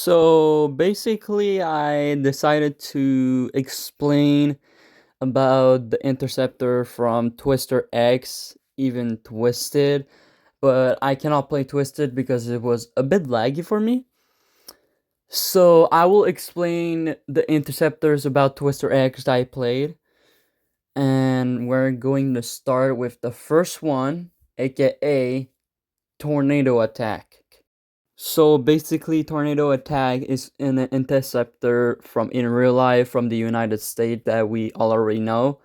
So basically, I decided to explain about the interceptor from Twister X, even Twisted, but I cannot play Twisted because it was a bit laggy for me. So I will explain the interceptors about Twister X that I played, and we're going to start with the first one, aka Tornado Attack. So basically, Tornado Attack is an interceptor from in real life from the United States that we all already know.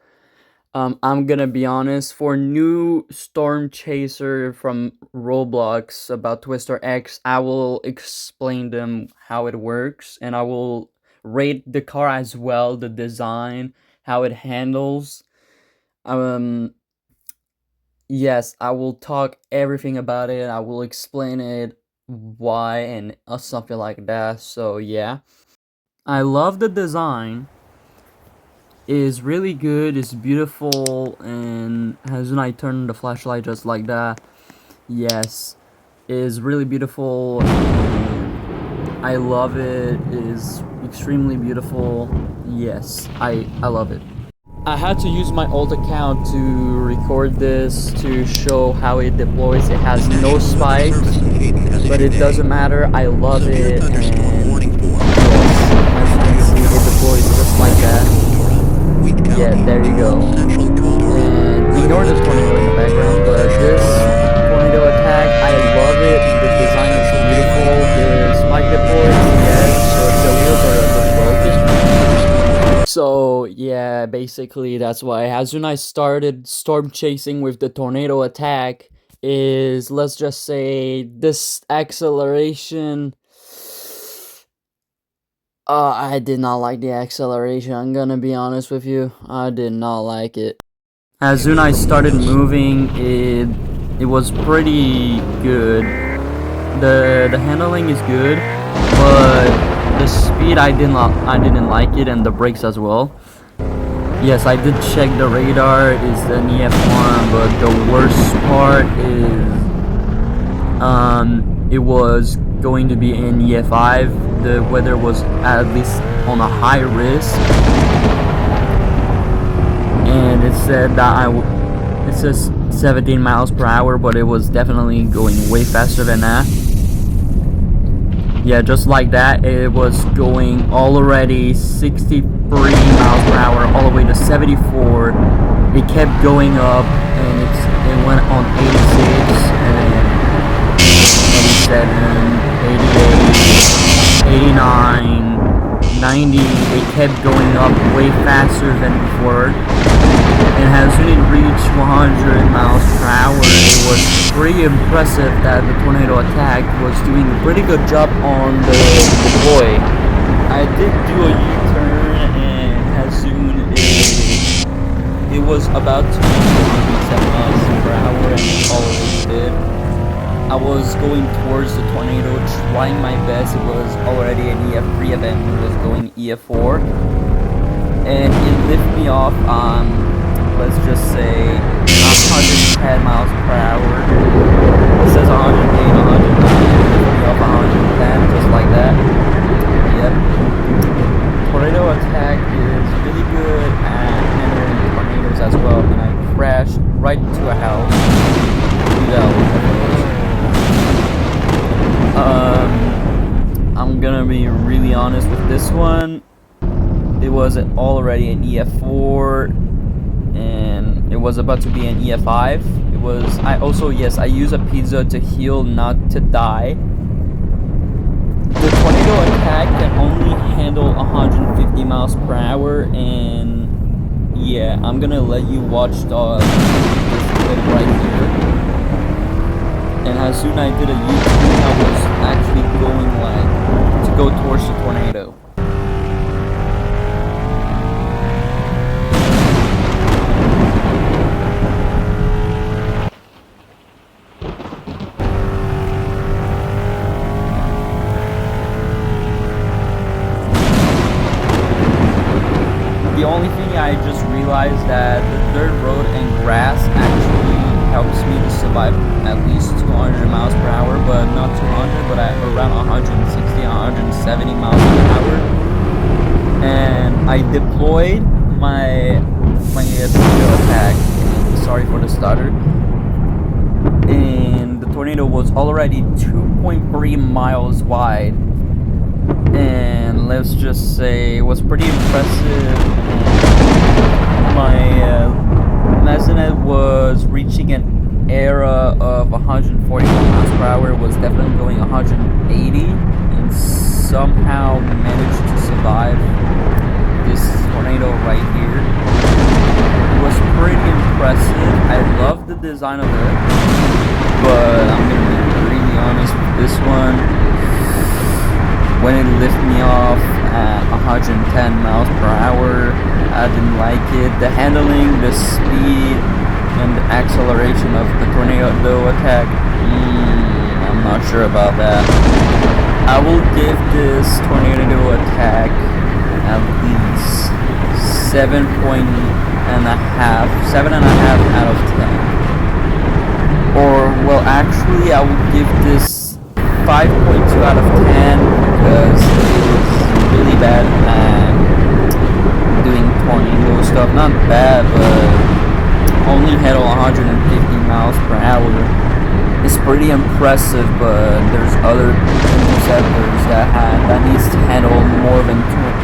I'm gonna be honest, for new Storm Chaser from Roblox about Twister X, I will explain them how it works, and I will rate the car as well, the design, how it handles. Um, Yes, I will talk everything about it. I will explain it, why, and something like that. So yeah, I love the design. It's really good. It's beautiful, and as soon I turn the flashlight just like that, yes, it's really beautiful. And I love it. It's extremely beautiful. Yes, I love it. I had to use my old account to record this to show how it deploys. It has no spikes, but it doesn't matter. I love it, and yes, as you can see, it deploys just like that. Yeah, there you go. And ignore the tornado in the background, but this tornado attack, I love it. The design is beautiful. The spike deploys, yes, but the wheels are a bit broken. So yeah, basically that's why. As soon I started storm chasing with the tornado attack, is let's just say this acceleration. I did not like the acceleration. I'm gonna be honest with you. I did not like it. As soon I started moving, it was pretty good. The handling is good, but the speed I didn't like it, and the brakes as well. Yes, I did check the radar. It's an EF1, but the worst part is it was going to be in EF5. The weather was at least on a high risk, and it said that it says 17 miles per hour, but it was definitely going way faster than that. Yeah, just like that, it was going already 63 miles per hour all the way to 74. It kept going up, and it went on 86 and 87, 88, 89, 90. It kept going up way faster than before. And as soon as it reached 100 miles per hour, it was pretty impressive that the tornado attack was doing a pretty good job on the deploy. I did do a U-turn, and as soon as it was about to reach 107 miles per hour, and it already did. I was going towards the tornado, trying my best. It was already an EF3 event. It was going EF4, and it lifted me off. Let's just say 110 miles per hour. It says 108, 109, up 110, just like that. Yep. Tornado attack is really good at handling tornadoes as well, and I crashed right into a house. I'm gonna be really honest with this one. It was already an EF4, and it was about to be an EF5. It was. I use a pizza to heal, not to die. The tornado attack can only handle 150 miles per hour, and yeah, I'm gonna let you watch this clip right here. And as soon as I did a U-turn, I was actually going to go towards the tornado. The only thing I just realized that the dirt road and grass actually helps me to survive at least 200 miles per hour, but not 200, but at around 160, 170 miles per hour. And I deployed my tornado attack. Sorry for the stutter. And the tornado was already 2.3 miles wide, and let's just say it was pretty impressive. My Mazinet was reaching an era of 141 miles per hour. It was definitely going 180, and somehow managed to survive this tornado right here. It was pretty impressive. I love the design of it, but I'm gonna be really honest with this one. When it lifted me off at 110 miles per hour, I didn't like it. The handling, the speed, and the acceleration of the tornado attack, I'm not sure about that. I will give this tornado attack at least 7.5 out of 10. Or, well, actually, I will give this 5.2 out of 10 because it was really bad at doing tornado stuff. Not bad, but only hit 150 miles per hour. It's pretty impressive, but there's other interceptors that needs to handle more than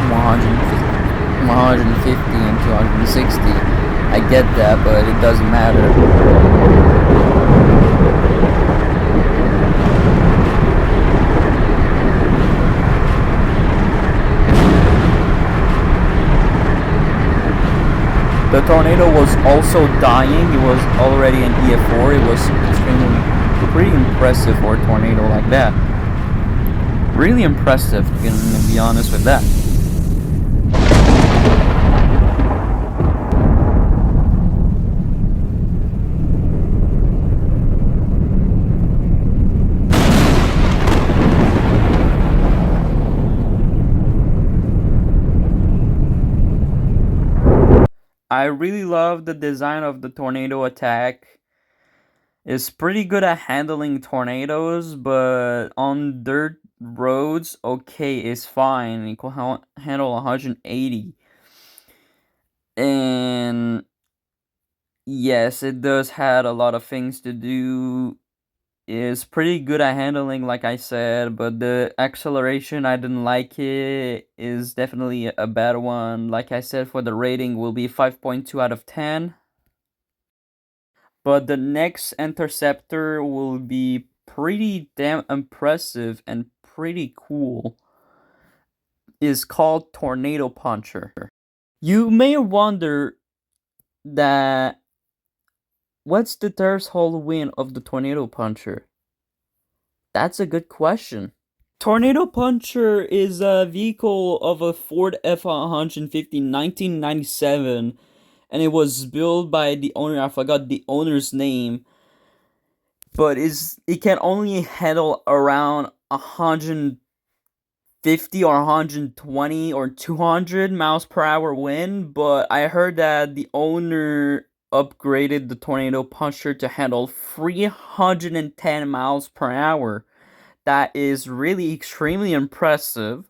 150 and 260. I get that, but it doesn't matter. The tornado was also dying. It was already in EF4. It was pretty impressive for a tornado like that. Really impressive, to be honest with that. I really love the design of the tornado attack. It's pretty good at handling tornadoes, but on dirt roads, okay, it's fine. It can handle 180. And yes, it does have a lot of things to do. Is pretty good at handling, like I said, but the acceleration, I didn't like it. Is definitely a bad one. Like I said, for the rating will be 5.2 out of 10. But the next interceptor will be pretty damn impressive and pretty cool. Is called Tornado Puncher. You may wonder that what's the threshold win of the Tornado Puncher? That's a good question. Tornado Puncher is a vehicle of a Ford F-150 1997, and it was built by the owner. I forgot the owner's name, but it can only handle around 150 or 120 or 200 miles per hour wind. But I heard that the owner upgraded the Tornado Puncher to handle 310 miles per hour. That is really extremely impressive.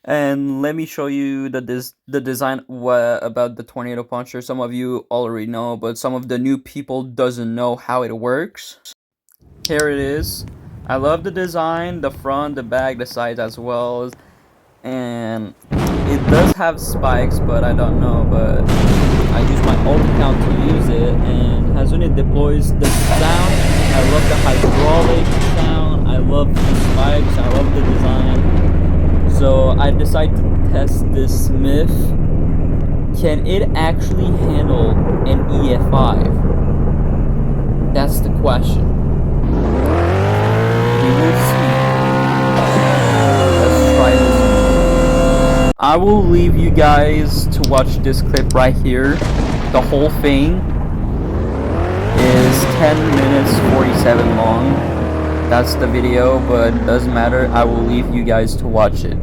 And let me show you the design about the Tornado Puncher. Some of you already know, but some of the new people doesn't know how it works. Here it is. I love the design, the front, the back, the sides as well. And it does have spikes, but I don't know. But I use my alt account to use it, and as when it deploys the sound, I love the hydraulic sound. I love the spikes. I love the design. So I decided to test this Smith. Can it actually handle an EF5? That's the question. We will see. Let's try this. I will leave you guys to watch this clip right here. The whole thing is 10 minutes 47 long. That's the video, but it doesn't matter. I will leave you guys to watch it.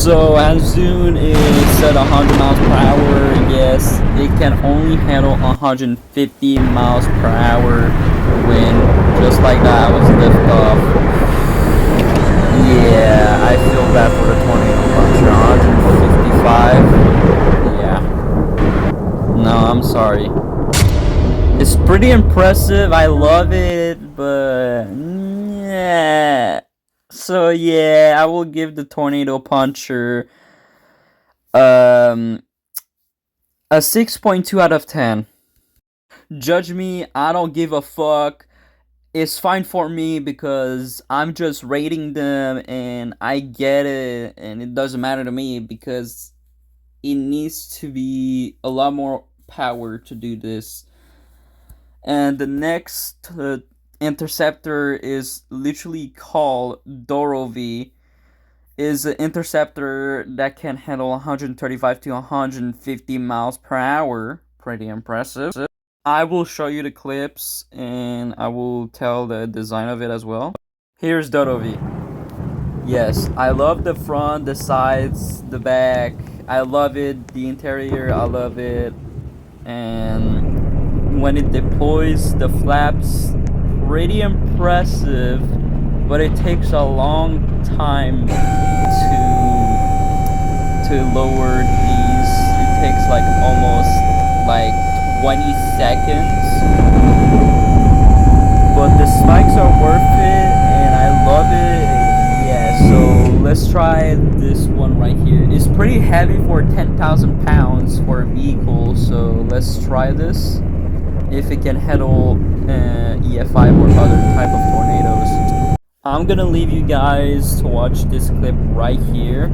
So as soon as at 100 miles per hour, yes, it can only handle 150 miles per hour when just like that I was lift off. Yeah, I feel bad for the tornado puncher. 155. Yeah. No, I'm sorry. It's pretty impressive. I love it, but yeah. So yeah, I will give the tornado puncher um a 6.2 out of 10. Judge me, I don't give a fuck. It's fine for me because I'm just rating them and I get it and it doesn't matter to me because it needs to be a lot more power to do this. And the next interceptor is literally called Dorovi. Is an interceptor that can handle 135 to 150 miles per hour. Pretty impressive. I will show you the clips and I will tell the design of it as well. Here's Dorovi. Yes, I love the front, the sides, the back. I love it. The interior, I love it. And when it deploys, the flaps, pretty impressive, but it takes a long time to lower these. It takes like almost like 20 seconds, but the spikes are worth it and I love it. Yeah, so let's try this one right here. It's pretty heavy for 10,000 pounds for a vehicle, so let's try this if it can handle EF5 or other type of tornadoes. I'm gonna leave you guys to watch this clip right here.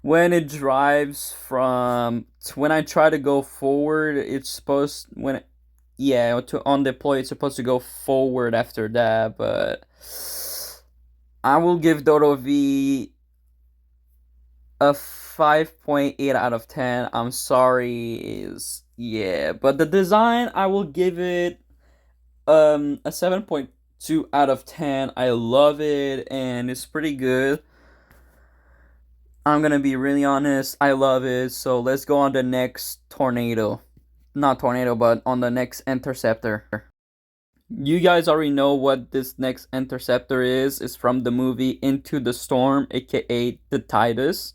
when it drives from when I try to go forward, it's supposed when yeah, to on deploy it's supposed to go forward after that, but I will give Dodo V a 5.8 out of 10. I'm sorry, is yeah, but the design I will give it a 7.2 out of 10. I love it and it's pretty good. I'm gonna be really honest, I love it. So let's go on the next tornado. Not tornado, but on the next interceptor. You guys already know what this next interceptor is. It's from the movie Into the Storm, aka the Titus.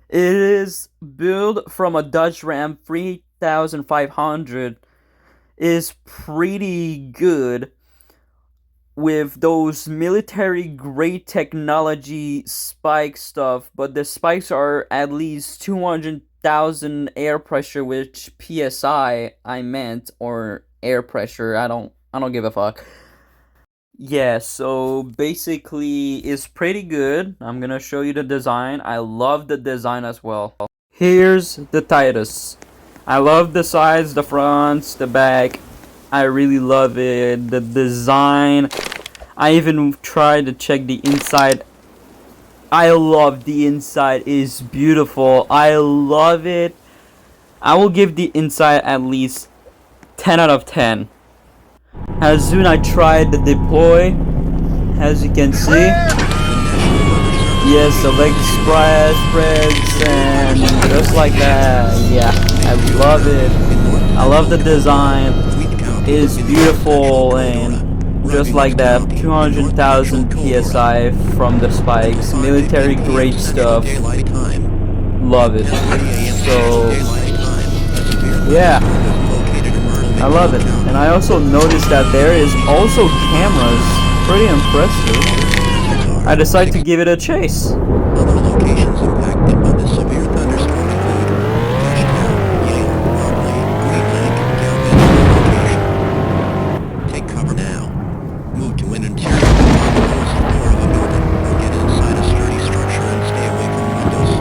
It is built from a Dodge Ram 3500. Is pretty good with those military grade technology spike stuff, but the spikes are at least 200,000 air pressure, which psi I meant, or air pressure. I don't give a fuck. Yeah, so basically it's pretty good. I'm gonna show you the design. I love the design as well. Here's the Titus. I love the sides, the fronts, the back. I really love it. The design. I even tried to check the inside. I love the inside. It's beautiful. I love it. I will give the inside at least 10 out of 10. As soon I tried the deploy, as you can see, yes, the leg spreads and just like that. Yeah, I love it. I love the design. It is beautiful and just like that. 200,000 psi from the spikes. Military grade stuff. Love it. So yeah, I love it. And I also noticed that there is also cameras. Pretty impressive. I decided to give it a chase. Other locations impacted by the severe thunderstorm include Cashtown, Yale, Robley, Green Lake, Cowbell location. Take cover now. Move to an interior wall, close the door of a building, or get inside a sturdy structure and stay away from windows.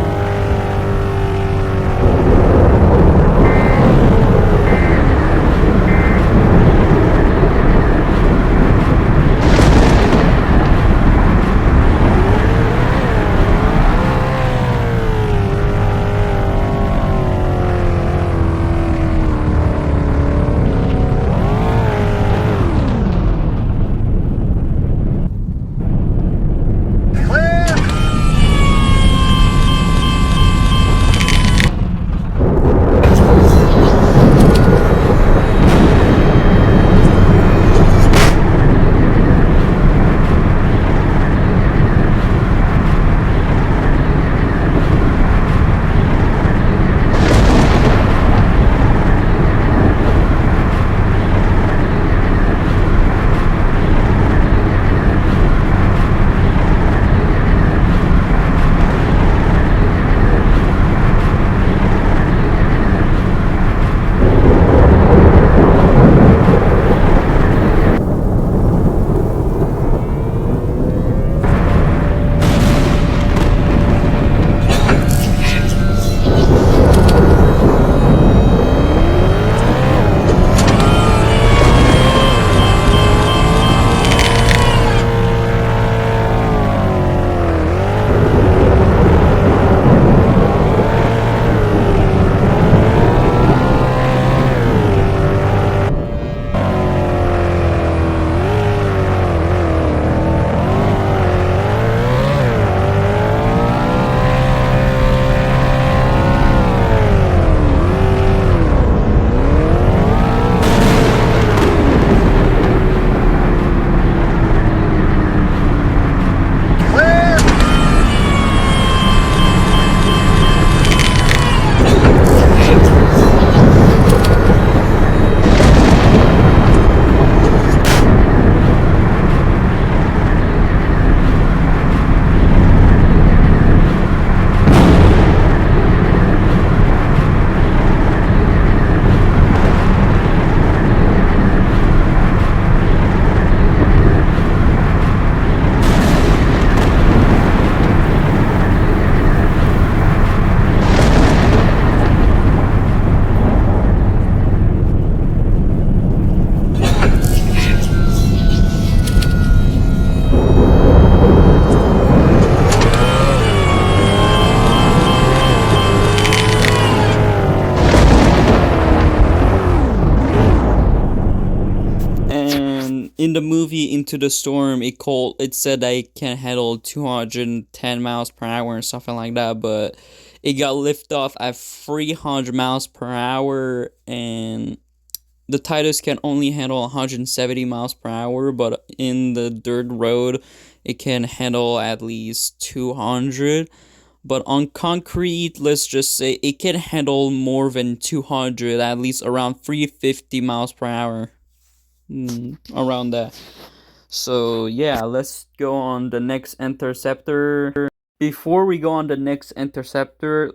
in the movie Into the Storm, it said that it can handle 210 miles per hour and something like that, but it got lifted off at 300 miles per hour, and the Titus can only handle 170 miles per hour, but in the dirt road, it can handle at least 200. But on concrete, let's just say it can handle more than 200, at least around 350 miles per hour. Around that. So yeah, let's go on the next interceptor. Before we go on the next interceptor,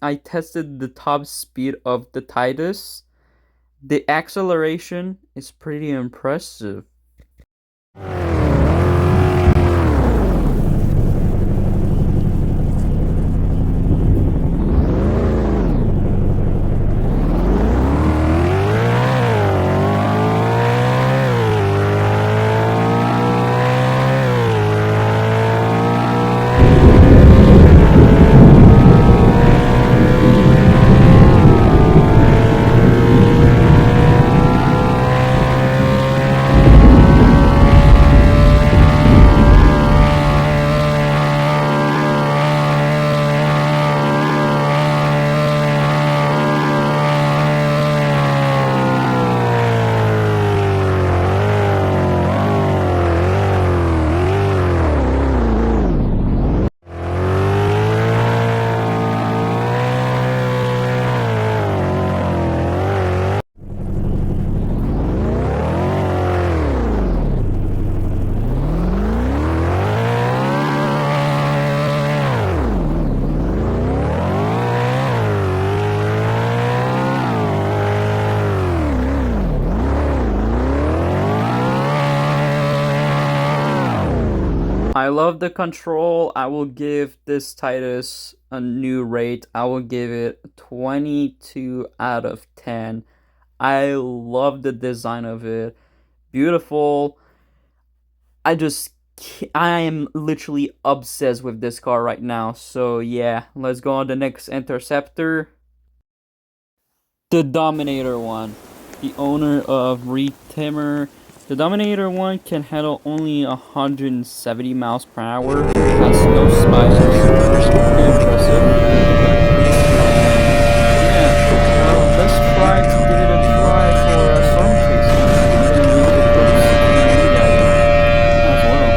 I tested the top speed of the Titus. The acceleration is pretty impressive. I love the control. I will give this Titus a new rate. I will give it 22 out of 10. I love the design of it. Beautiful. I am literally obsessed with this car right now. So yeah, let's go on the next interceptor. The Dominator one. The owner of Reed Timmer. The Dominator one can handle only 170 miles per hour. Has no spikes. Pretty impressive. Yeah, well, let's try to give it a try for a storm chasing. And then we could put a CCTV at it as well.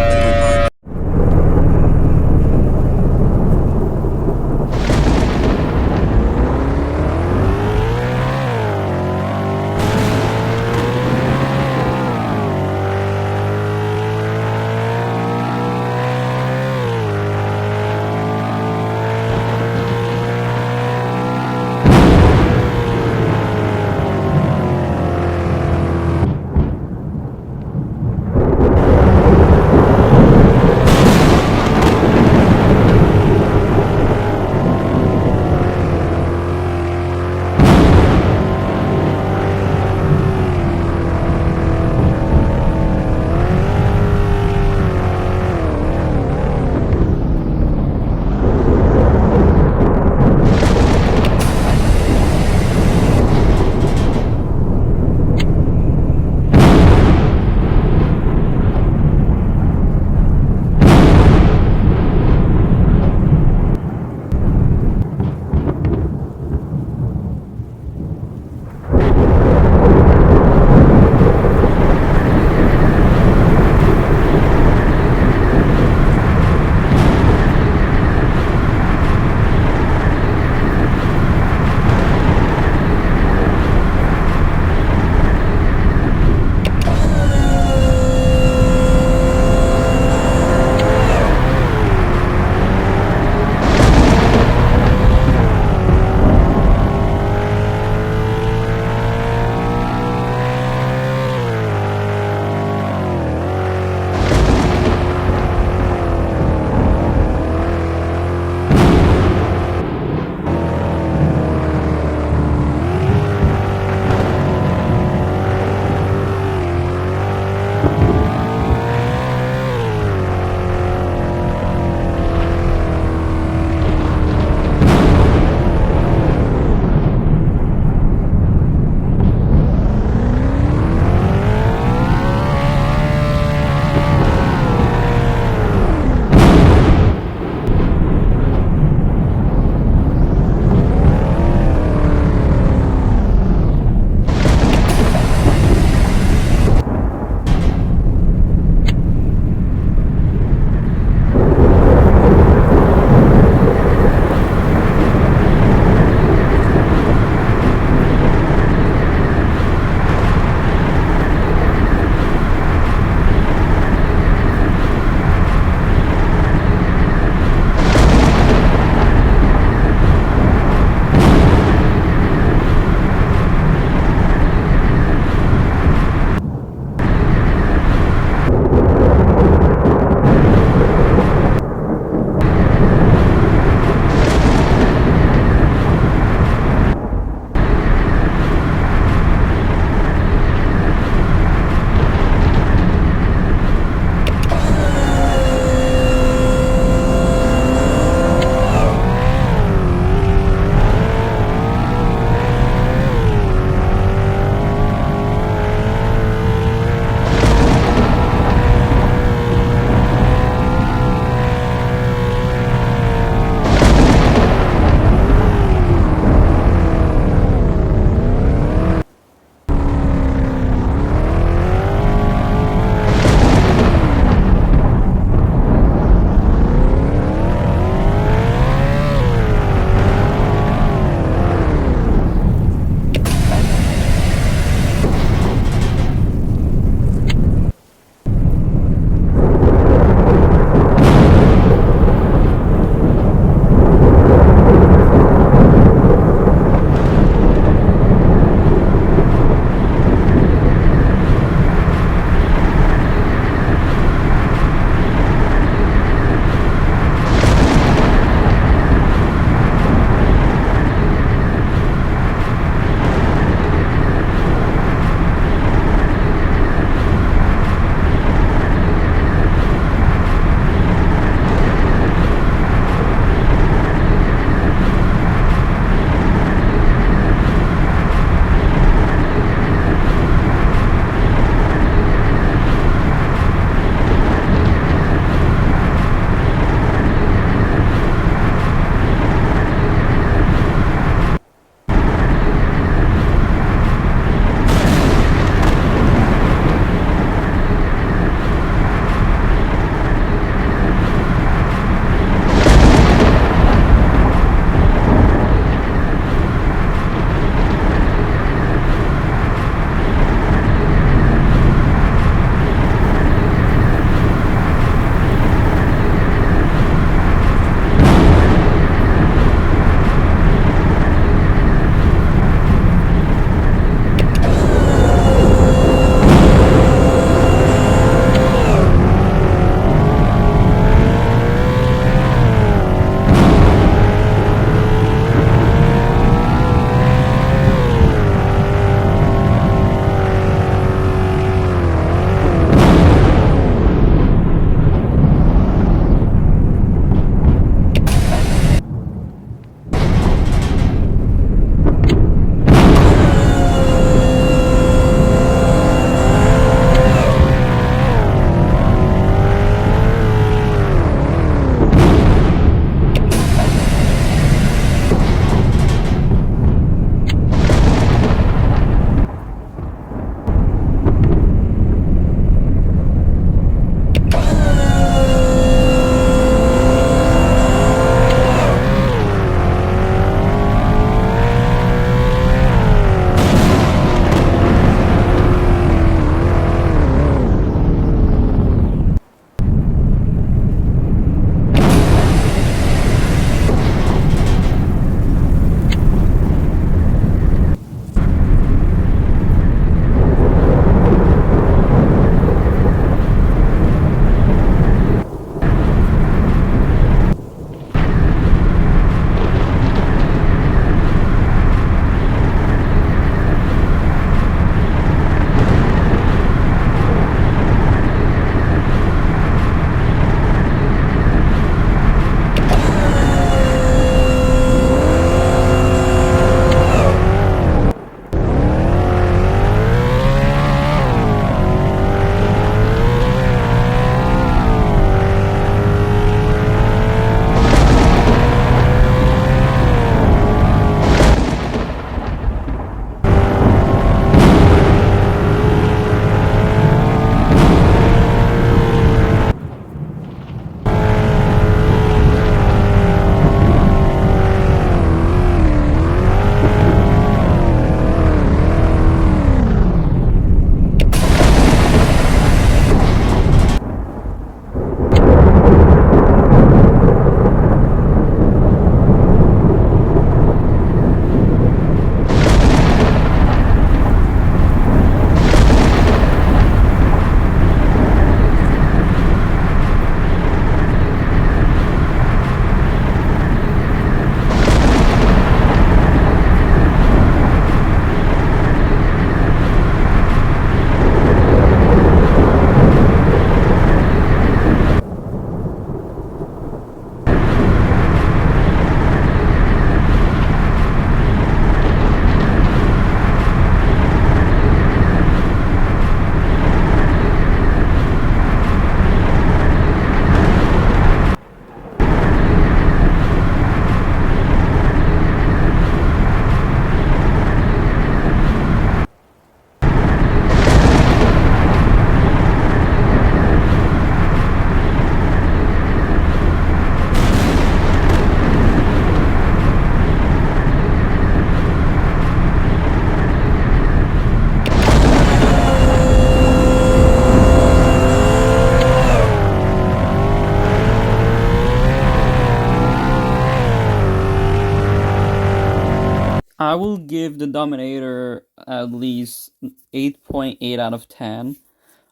I will give the Dominator at least 8.8 out of 10.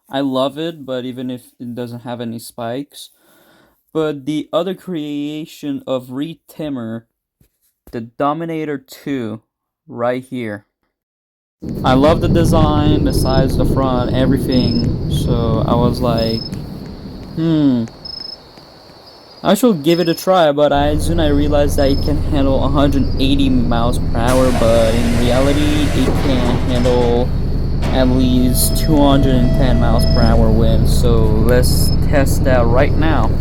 I love it, but even if it doesn't have any spikes. But the other creation of Reed Timmer, the Dominator 2, right here. I love the design, the size, the front, everything. So I was like, I should give it a try, but soon I realized that it can handle 180 miles per hour, but in reality, it can handle at least 210 miles per hour wind. So let's test that right now.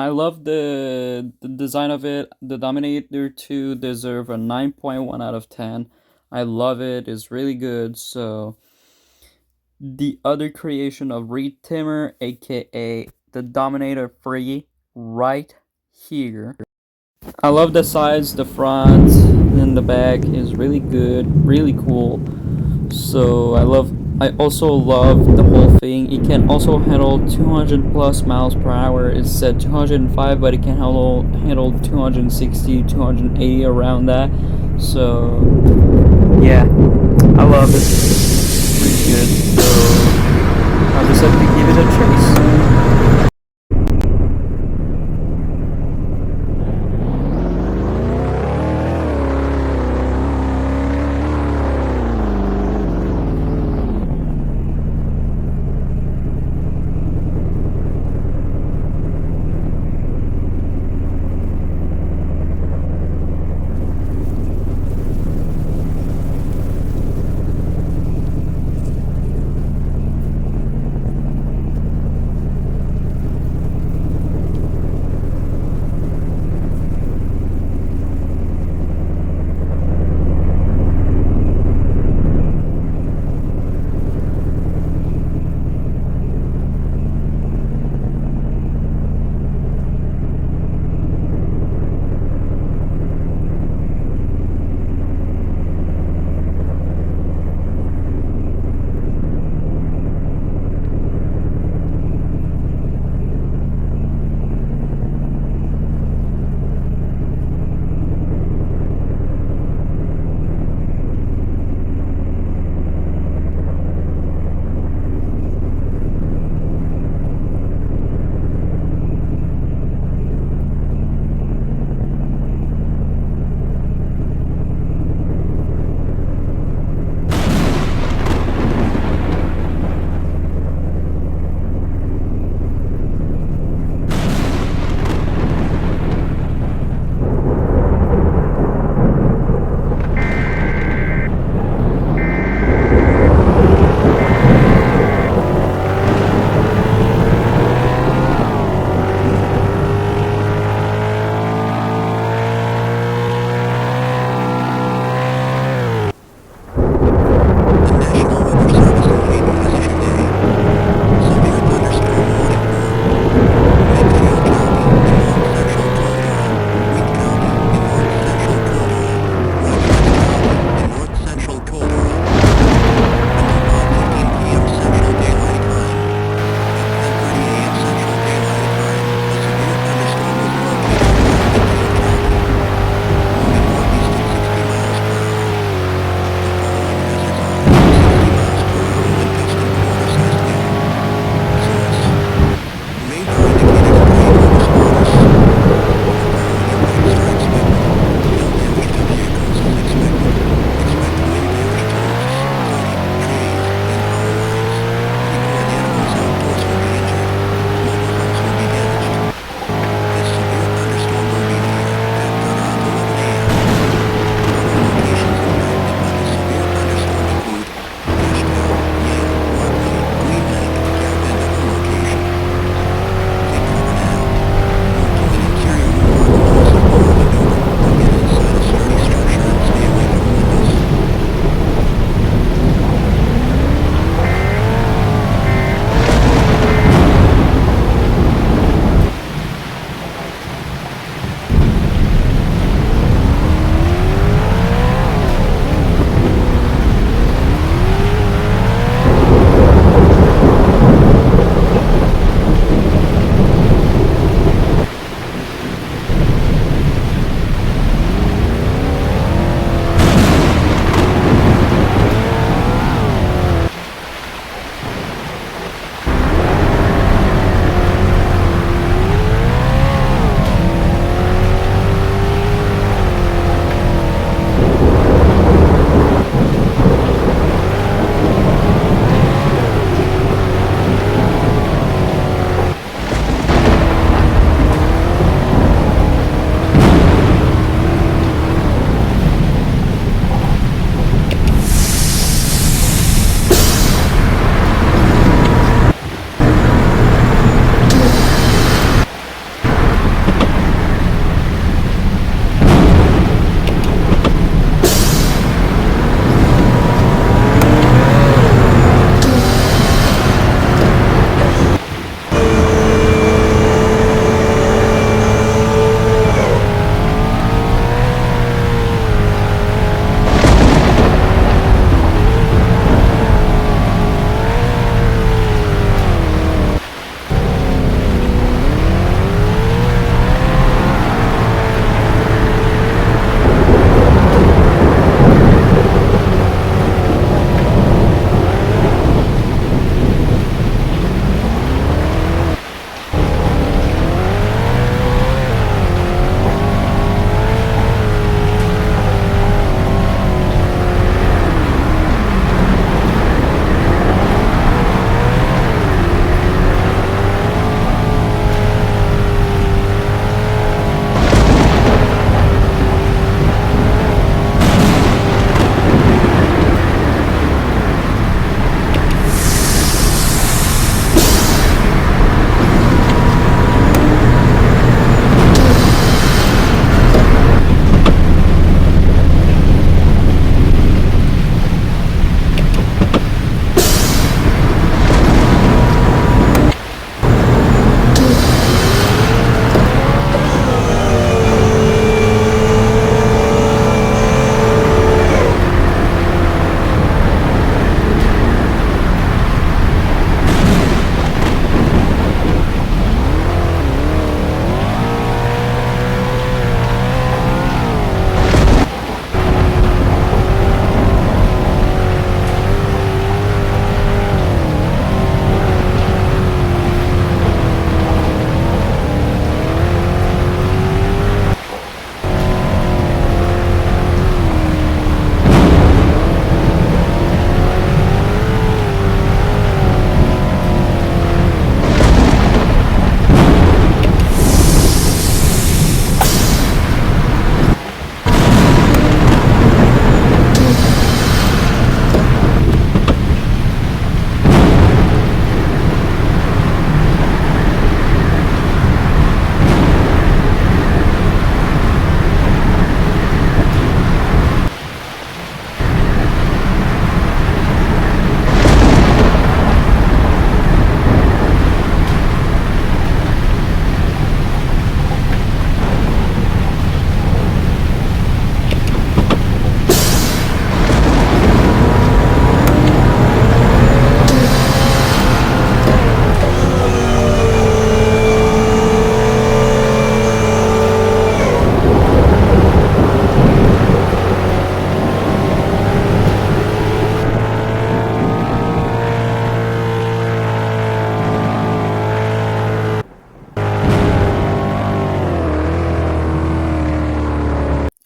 I love the design of it. The Dominator 2 deserve a 9.1 out of 10. I love it. It's really good. So the other creation of Reed Timmer, aka the Dominator 3, right here. I love the sides, the front and the back is really good, really cool. So I also love the whole thing. It can also handle 200 plus miles per hour. It's set 205, but it can handle 260, 280 around that. So yeah, I love it. Pretty good. So I decided to give it a chase.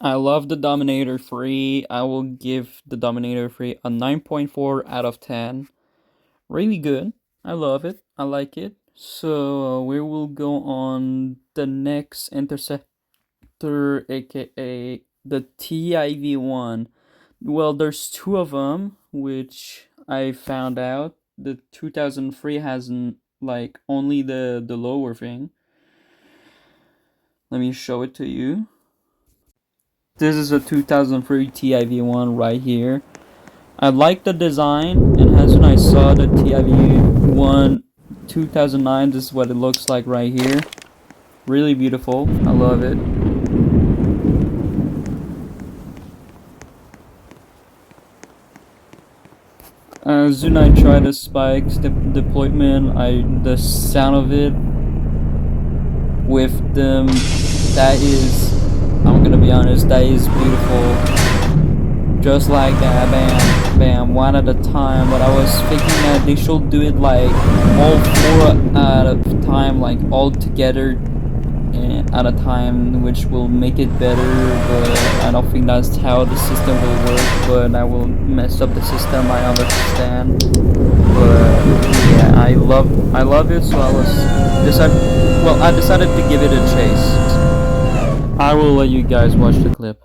I love the Dominator 3. I will give the Dominator 3 a 9.4 out of 10. Really good. I love it. I like it. So we will go on the next Interceptor, aka the TIV1. Well, there's two of them, which I found out. The 2003 has like only the lower thing. Let me show it to you. This is a 2003 TIV1 right here. I like the design, and as when I saw the TIV1 2009, this is what it looks like right here. Really beautiful. I love it. As soon as I try the spikes, the deployment, the sound of it with them, that is, I'm gonna be honest, that is beautiful. Just like that, bam, bam, one at a time. But I was thinking that they should do it like all four at a time, like all together at a time, which will make it better. But I don't think that's how the system will work. But I will mess up the system. I understand. But yeah, I love it. So I decided to give it a chase. I will let you guys watch the clip.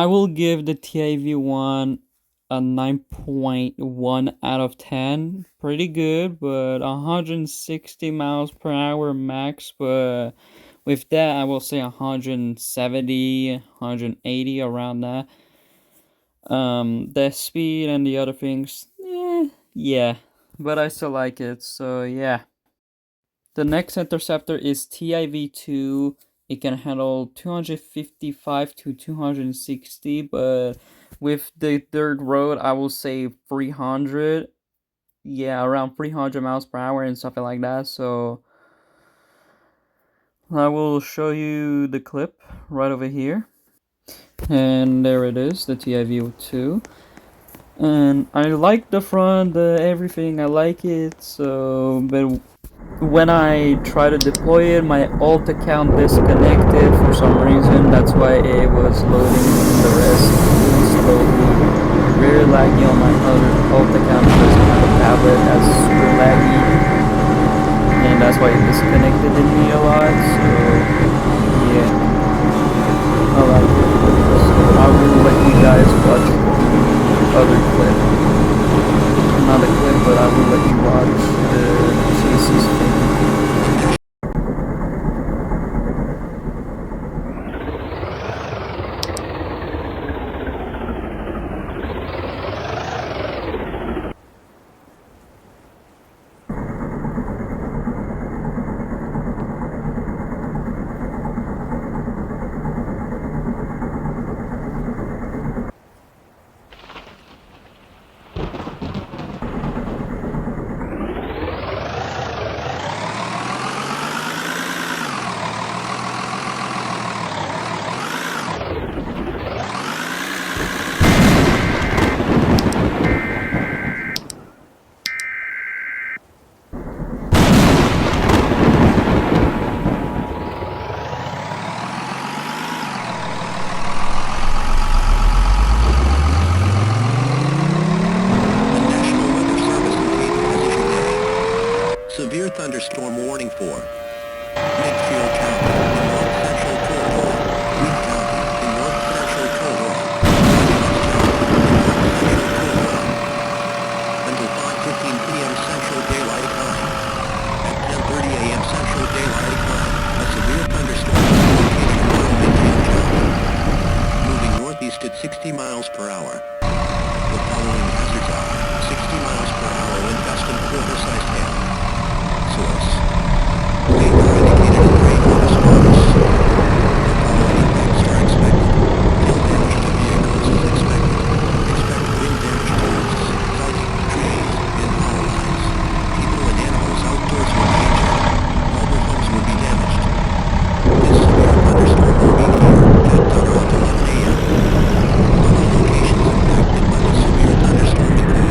I will give the TIV1 a 9.1 out of 10. Pretty good, but 160 miles per hour max. But with that, I will say 170, 180 around that. The speed and the other things, yeah, but I still like it. So yeah. The next interceptor is TIV2. It can handle 255 to 260, but with the third road, I will say 300. Yeah, around 300 miles per hour and something like that. So I will show you the clip right over here. And there it is, the TIV2. And I like the front, the everything, I like it. So, but when I try to deploy it, my alt account disconnected for some reason. That's why it was loading the rest really slowly. Very laggy on my other alt account because I have a tablet that's super laggy. And that's why it disconnected me a lot. So, yeah. I like it. So I will let you guys watch the other clip. Not a clip, but I will let you watch the chases thing. Severe thunderstorm warning for Midfield County in north central corridor, Wheat County in north central corridor, until 5:15 p.m. Central Daylight Time. At 10:30 a.m. Central Daylight Time, a severe thunderstorm is located around Midfield County, moving northeast at 60 miles per hour. The following hazards are 60 miles per hour wind gust and quarter-sized hail. Source. Radar indicated in radar response. The following impacts are expected. Hail damage to vehicles is expected. Expect wind damage to roofs, lighting, trees, and power lines. People and animals outdoors will be injured. Mobile homes will be damaged. This severe thunderstorm will be here at 10 or until 11 a.m. Other locations impacted by the severe thunderstorm include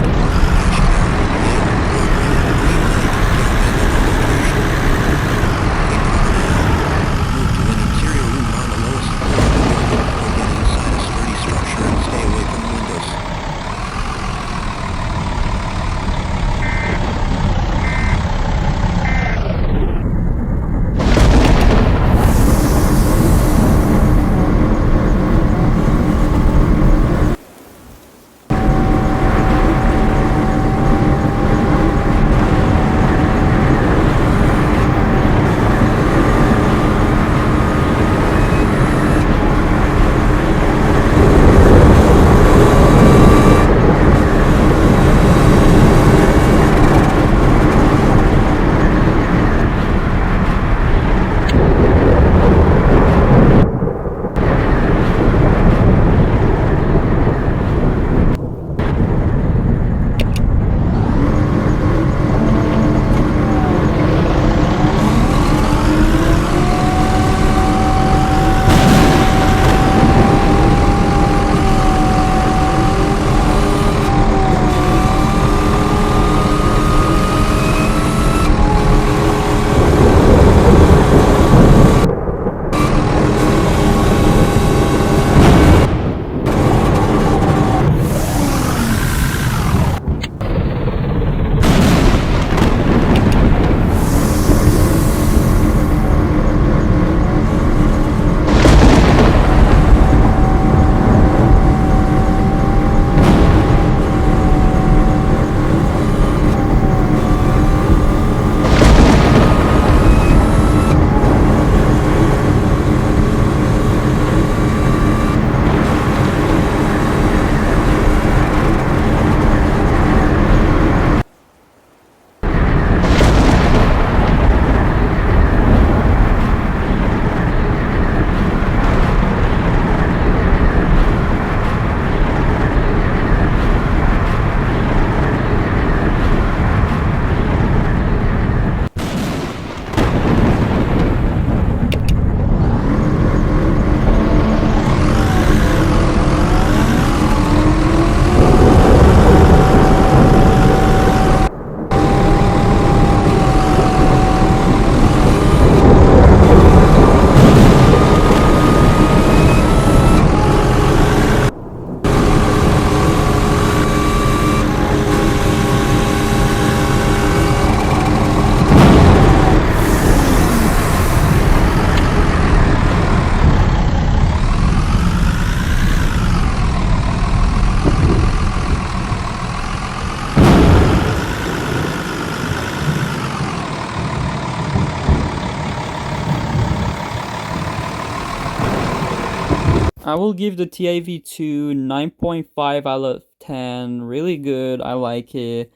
I will give the TIV2 9.5 out of 10. Really good. I like it.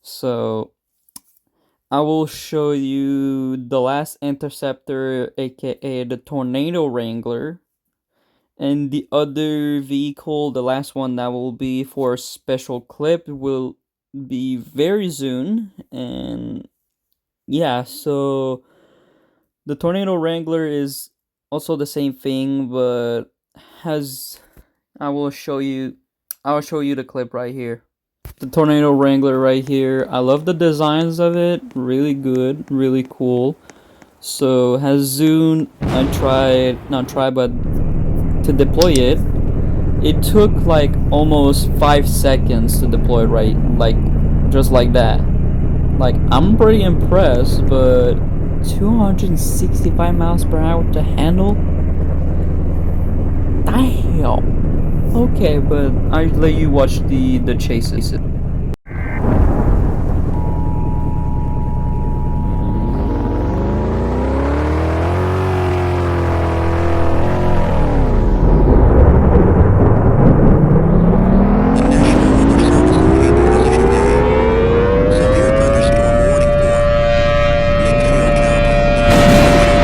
So I will show you the last interceptor, aka the Tornado Wrangler. And the other vehicle, the last one that will be for a special clip, will be very soon. And yeah, so the Tornado Wrangler is also the same thing, but has I will show you I'll show you the clip right here. The Tornado Wrangler right here. I love the designs of it. Really good, really cool. So Hazoon, I tried, not try, but to deploy it. It took like almost 5 seconds to deploy, right? Like, just like that. Like, I'm pretty impressed, but 265 miles per hour to handle? Damn. Okay, but I let you watch the chases. The National Weather Service Navy has issued a severe thunderstorm warning for McPhail County in north central Colorado,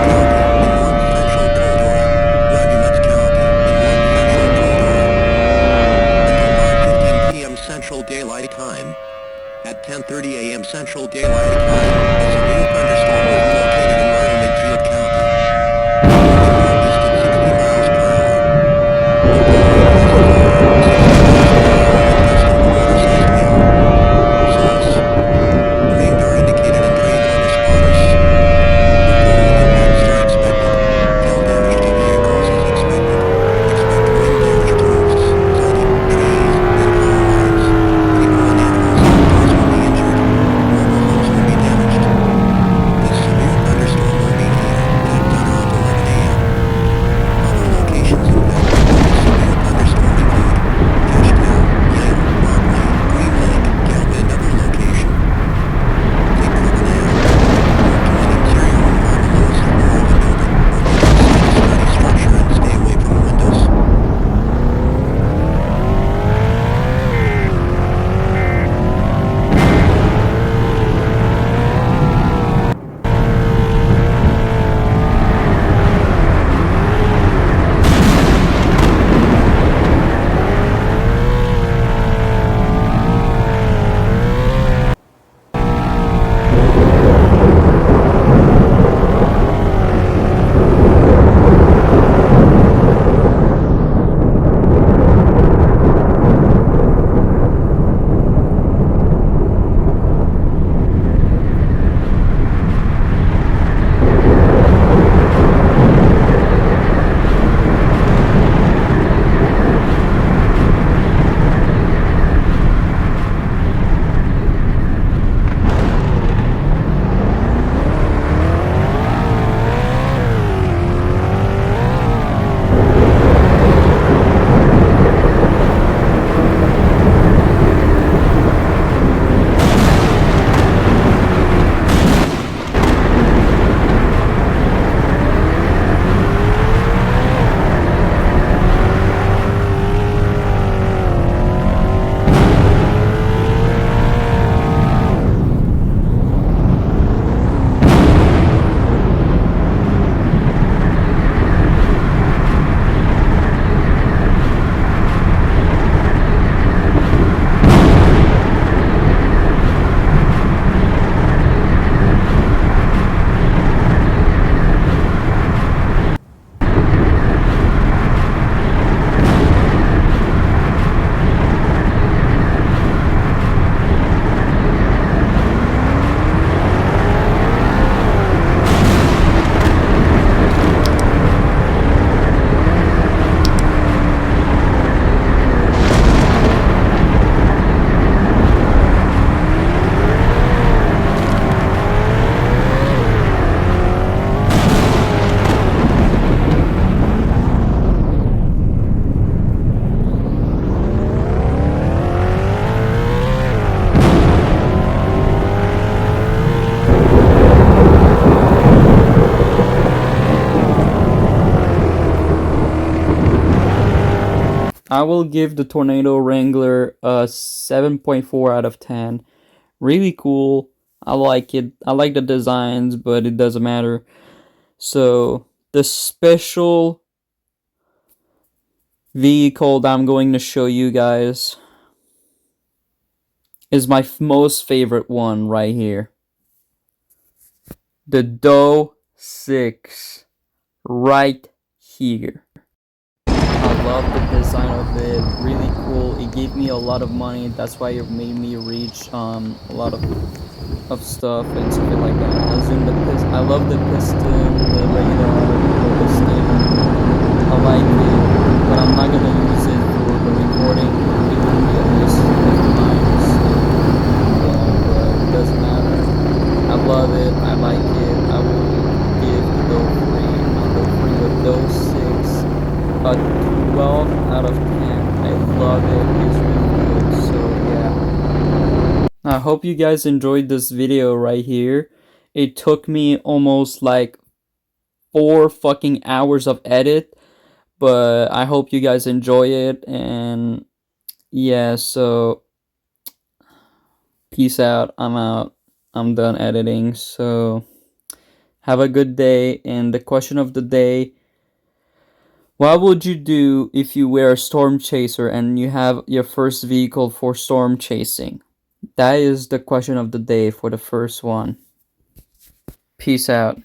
Butte County in north central Colorado, Rocky Nuts County in north central Colorado. Until 5:15 p.m. I will give the Tornado Wrangler a 7.4 out of 10. Really cool. I like it. I like the designs, but it doesn't matter. So, the special vehicle that I'm going to show you guys is my most favorite one right here. The Doe 6 right here. I love the design of it, really cool. It gave me a lot of money, that's why it made me reach a lot of stuff and stuff like that. I love the piston, the radar, the stinger. I like it, but I'm not gonna use it for the recording. It will be a waste of time, so yeah, but it doesn't matter. I love it, I like it. I will give the Doe 6 a 12 out of 10. I love it, it's really good, so yeah. I hope you guys enjoyed this video right here. It took me almost like 4 fucking hours of edit, but I hope you guys enjoy it, and yeah, so peace out. I'm out. I'm done editing, so have a good day. And the question of the day: what would you do if you were a storm chaser and you have your first vehicle for storm chasing? That is the question of the day for the first one. Peace out.